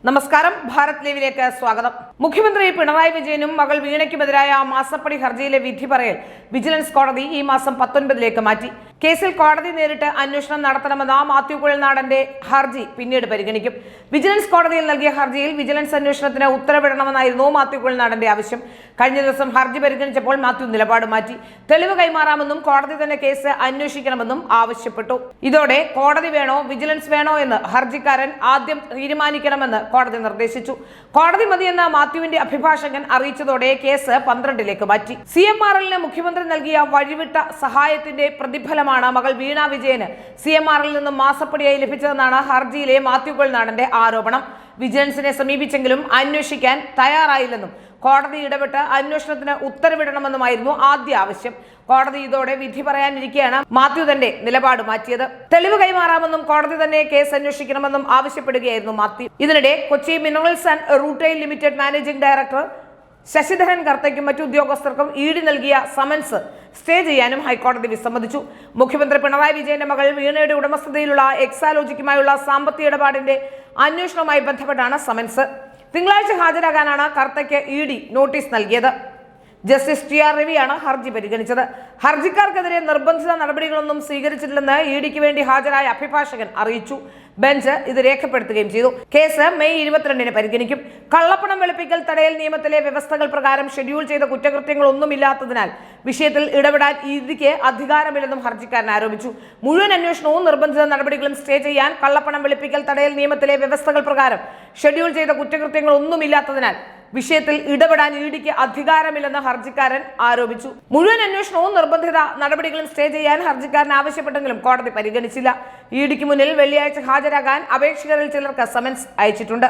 നമസ്കാരം, ഭാരത് ലൈവിലേക്ക് സ്വാഗതം. മുഖ്യമന്ത്രി പിണറായി വിജയനും മകൾ വീണയ്ക്കുമെതിരായ മാസപ്പടി ഹർജിയിലെ വിധി പറയൽ വിജിലൻസ് കോടതി ഈ മാസം 19 മാറ്റി. കേസിൽ കോടതി നേരിട്ട് അന്വേഷണം നടത്തണമെന്ന മാത്യു കുഴൽനാടന്റെ ഹർജി പിന്നീട് പരിഗണിക്കും. വിജിലൻസ് കോടതിയിൽ നൽകിയ ഹർജിയിൽ വിജിലൻസ് അന്വേഷണത്തിന് ഉത്തരവിടണമെന്നായിരുന്നു മാത്യു കുഴൽനാടന്റെ ആവശ്യം. കഴിഞ്ഞ ദിവസം ഹർജി പരിഗണിച്ചപ്പോൾ മാത്യു നിലപാട് മാറ്റി. തെളിവ് കൈമാറാമെന്നും കോടതി തന്നെ കേസ് അന്വേഷിക്കണമെന്നും ആവശ്യപ്പെട്ടു. ഇതോടെ കോടതി വേണോ വിജിലൻസ് വേണോ എന്ന് ഹർജിക്കാരൻ ആദ്യം തീരുമാനിക്കണമെന്ന് കോടതി നിർദ്ദേശിച്ചു. കോടതി മതിയെന്ന മാത്യുവിന്റെ അഭിഭാഷകൻ അറിയിച്ചതോടെ കേസ് 12 മാറ്റി. CMRLന് മുഖ്യമന്ത്രി നൽകിയ വഴിവിട്ട സഹായത്തിന്റെ പ്രതിഫലമാണ് മകൾ വീണ വിജയന് CMRL നിന്നും മാസപ്പടിയായി ലഭിച്ചതെന്നാണ് ഹർജിയിലെ മാത്യു കുഴൽനാടന്റെ ആരോപണം. വിജിലൻസിനെ സമീപിച്ചെങ്കിലും അന്വേഷിക്കാൻ തയ്യാറായില്ലെന്നും കോടതി ഇടപെട്ട് അന്വേഷണത്തിന് ഉത്തരവിടണമെന്നുമായിരുന്നു ആദ്യ ആവശ്യം. കോടതി ഇതോടെ വിധി പറയാനിരിക്കെയാണ് മാത്യു തന്റെ നിലപാട് മാറ്റിയത്. തെളിവ് കൈമാറാമെന്നും കോടതി തന്നെ കേസ് അന്വേഷിക്കണമെന്നും ആവശ്യപ്പെടുകയായിരുന്നു മാത്യു. ഇതിനിടെ Kochi minerals and rutile limited managing director Sasidharan കർത്തയ്ക്കും മറ്റു ഉദ്യോഗസ്ഥർക്കും ED നൽകിയ സമൻസ് സ്റ്റേ ചെയ്യാനും ഹൈക്കോടതി വിസമ്മതിച്ചു. മുഖ്യമന്ത്രി പിണറായി വിജയന്റെ മകൾ വീണയുടെ ഉടമസ്ഥതയിലുള്ള എക്സാലോജിക്കുമായുള്ള സാമ്പത്തിക ഇടപാടിന്റെ അന്വേഷണവുമായി ബന്ധപ്പെട്ടാണ് സമൻസ്. തിങ്കളാഴ്ച ഹാജരാകാനാണ് കർത്തയ്ക്ക് ED നോട്ടീസ് നൽകിയത്. ജസ്റ്റിസ് TR രവിയാണ് ഹർജി പരിഗണിച്ചത്. ഹർജിക്കാർക്കെതിരെ നിർബന്ധിത നടപടികളൊന്നും സ്വീകരിച്ചിട്ടില്ലെന്ന് EDക്ക് വേണ്ടി ഹാജരായ അഭിഭാഷകൻ അറിയിച്ചു. ബെഞ്ച് ഇത് രേഖപ്പെടുത്തുകയും ചെയ്തു. കേസ് മെയ് 22 പരിഗണിക്കും. കള്ളപ്പണം വെളുപ്പിക്കൽ തടയൽ നിയമത്തിലെ വ്യവസ്ഥകൾ പ്രകാരം ഷെഡ്യൂൾ ചെയ്ത കുറ്റകൃത്യങ്ങളൊന്നുമില്ലാത്തതിനാൽ വിഷയത്തിൽ ഇടപെടാൻ EDക്ക് അധികാരമില്ലെന്നും ഹർജിക്കാരൻ ആരോപിച്ചു. മുഴുവൻ അന്വേഷണവും നിർബന്ധിത നടപടികളും സ്റ്റേ ചെയ്യാൻ കള്ളപ്പണം വെളുപ്പിക്കൽ തടയൽ നിയമത്തിലെ വ്യവസ്ഥകൾ പ്രകാരം ഷെഡ്യൂൾ ചെയ്ത കുറ്റകൃത്യങ്ങളൊന്നുമില്ലാത്തതിനാൽ വിഷയത്തിൽ ഇടപെടാൻ EDക്ക് അധികാരമില്ലെന്ന് ഹർജിക്കാരൻ ആരോപിച്ചു. മുഴുവൻ അന്വേഷണവും നിർബന്ധിത നടപടികളും സ്റ്റേ ചെയ്യാൻ ഹർജിക്കാരൻ ആവശ്യപ്പെട്ടെങ്കിലും കോടതി പരിഗണിച്ചില്ല. EDക്ക് മുന്നിൽ വെള്ളിയാഴ്ച ഹാജരാകാൻ അപേക്ഷകരിൽ ചിലർക്ക് സമൻസ് അയച്ചിട്ടുണ്ട്.